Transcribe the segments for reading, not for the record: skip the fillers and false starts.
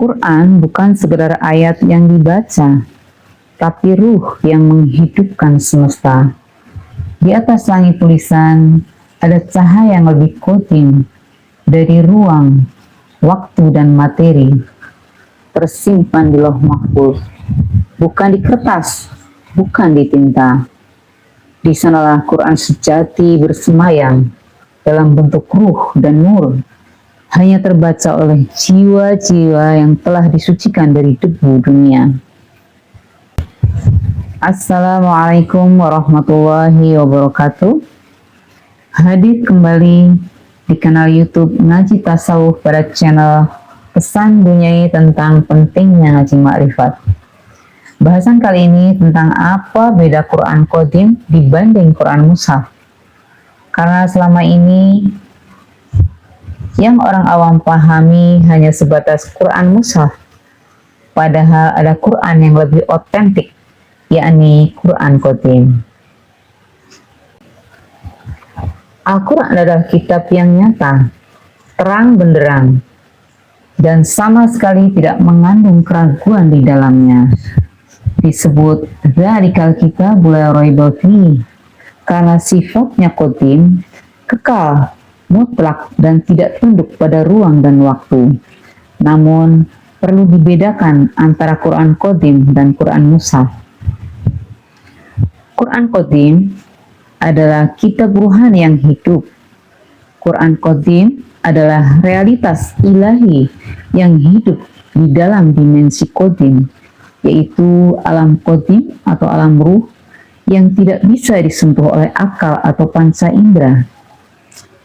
Quran bukan sekedar ayat yang dibaca, tapi ruh yang menghidupkan semesta. Di atas langit tulisan ada cahaya yang lebih kodim dari ruang, waktu, dan materi, tersimpan di Lauh Mahfuz, bukan di kertas, bukan di tinta. Di sanalah Quran sejati bersemayam dalam bentuk ruh dan nur, hanya terbaca oleh jiwa-jiwa yang telah disucikan dari debu dunia. Assalamualaikum warahmatullahi wabarakatuh. Hadir kembali di kanal YouTube Ngaji Tasawuf pada channel Pesan Duniawi tentang pentingnya ngaji makrifat. Bahasan kali ini tentang apa beda Quran Qadim dibanding Quran Mushaf. Karena selama ini yang orang awam pahami hanya sebatas Quran Mushaf, padahal ada Quran yang lebih otentik, yakni Quran Qadim. Al-Quran adalah kitab yang nyata, terang benderang, dan sama sekali tidak mengandung keraguan di dalamnya. Disebut dzalikal kitabul la raiba fihi karena sifatnya qadim, kekal, mutlak, dan tidak tunduk pada ruang dan waktu. Namun perlu dibedakan antara Quran Qadim dan Quran Mushaf. Quran Qadim adalah kitab ruhani yang hidup. Quran Qadim adalah realitas ilahi yang hidup di dalam dimensi Qadim, yaitu alam Qadim atau alam ruh yang tidak bisa disentuh oleh akal atau panca indera.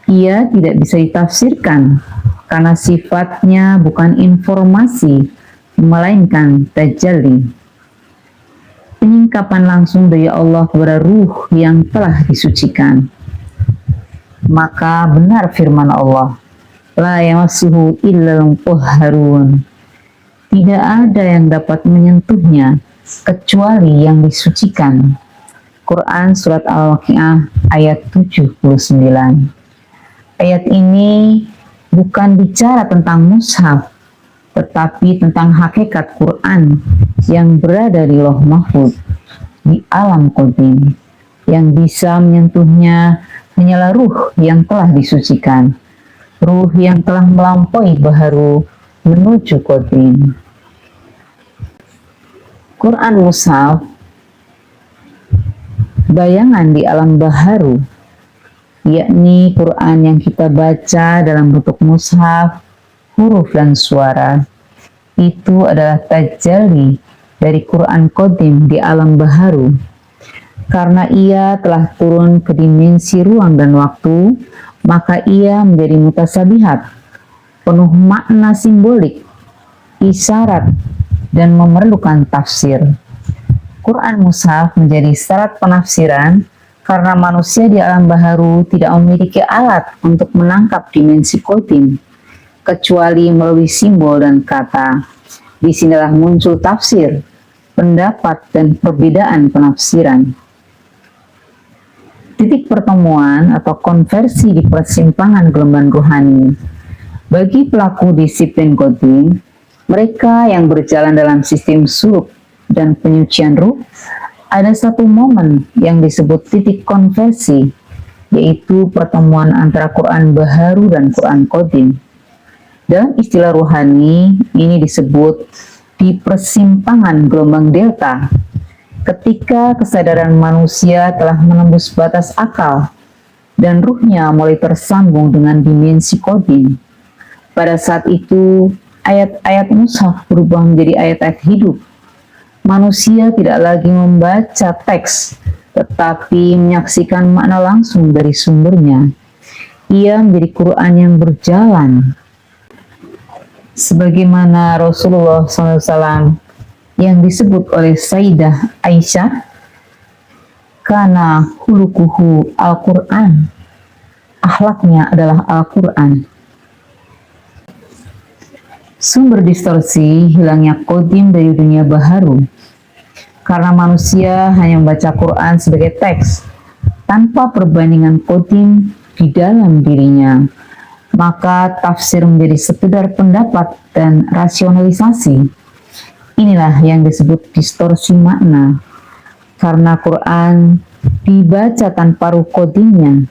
Ia tidak bisa ditafsirkan karena sifatnya bukan informasi, melainkan tajalli, penyingkapan langsung dari Allah kepada ruh yang telah disucikan. Maka benar firman Allah, la yamassuhu illal mutahharun, tidak ada yang dapat menyentuhnya kecuali yang disucikan. Quran Surat Al-Waqiah ayat 79. Ayat ini bukan bicara tentang mushaf, tetapi tentang hakikat Quran yang berada di Lauh Mahfuz, di alam qadim. Yang bisa menyentuhnya hanyalah ruh yang telah disucikan, ruh yang telah melampaui baharu menuju qadim. Quran Mushaf, bayangan di alam baharu, yakni Quran yang kita baca dalam bentuk mushaf, huruf dan suara, itu adalah tajalli dari Quran Qadim di alam baharu. Karena ia telah turun ke dimensi ruang dan waktu, maka ia menjadi mutasabihat, penuh makna simbolik, isyarat, dan memerlukan tafsir. Quran Mushaf menjadi syarat penafsiran karena manusia di alam baharu tidak memiliki alat untuk menangkap dimensi Qadim, kecuali melalui simbol dan kata. Disinilah muncul tafsir, pendapat, dan perbedaan penafsiran. Titik pertemuan atau konversi di persimpangan gelombang rohani. Bagi pelaku disiplin Qadim, mereka yang berjalan dalam sistem suluk dan penyucian ruh, ada satu momen yang disebut titik konversi, yaitu pertemuan antara Quran baharu dan Quran Qadim. Dalam istilah ruhani, ini disebut di persimpangan gelombang delta, ketika kesadaran manusia telah menembus batas akal dan ruhnya mulai tersambung dengan dimensi Qadim. Pada saat itu, ayat-ayat mushaf berubah menjadi ayat-ayat hidup. Manusia tidak lagi membaca teks, tetapi menyaksikan makna langsung dari sumbernya. Ia menjadi Quran yang berjalan. Sebagaimana Rasulullah SAW yang disebut oleh Sayyidah Aisyah, karena khuluquhu Al-Quran, akhlaknya adalah Al-Quran. Sumber distorsi hilangnya Qadim dari dunia baharu, karena manusia hanya membaca Quran sebagai teks tanpa perbandingan Qadim di dalam dirinya. maka tafsir menjadi sekedar pendapat dan rasionalisasi. Inilah yang disebut distorsi makna, karena Quran dibaca tanpa rukodimnya.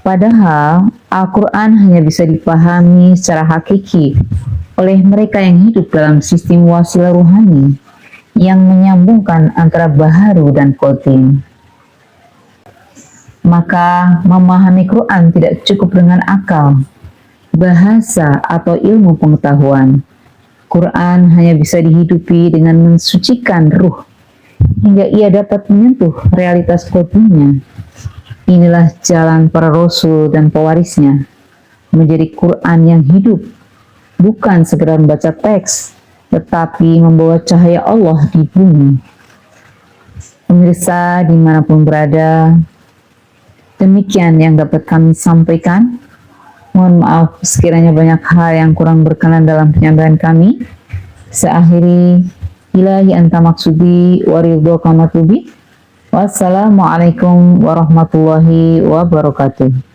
Padahal Al-Quran hanya bisa dipahami secara hakiki oleh mereka yang hidup dalam sistem wasilah ruhani yang menyambungkan antara baharu dan qadim. Maka memahami Quran tidak cukup dengan akal, bahasa, atau ilmu pengetahuan. Quran hanya bisa dihidupi dengan mensucikan ruh hingga ia dapat menyentuh realitas qadimnya. Inilah jalan para rasul dan pewarisnya, menjadi Quran yang hidup, bukan sekedar membaca teks, tetapi membawa cahaya Allah di bumi. Pemirsa dimanapun berada, demikian yang dapat kami sampaikan. Mohon maaf sekiranya banyak hal yang kurang berkenan dalam penyampaian kami. Seakhiri, ilahi anta maksudi wa ridho kamatubi. Wassalamualaikum warahmatullahi wabarakatuh.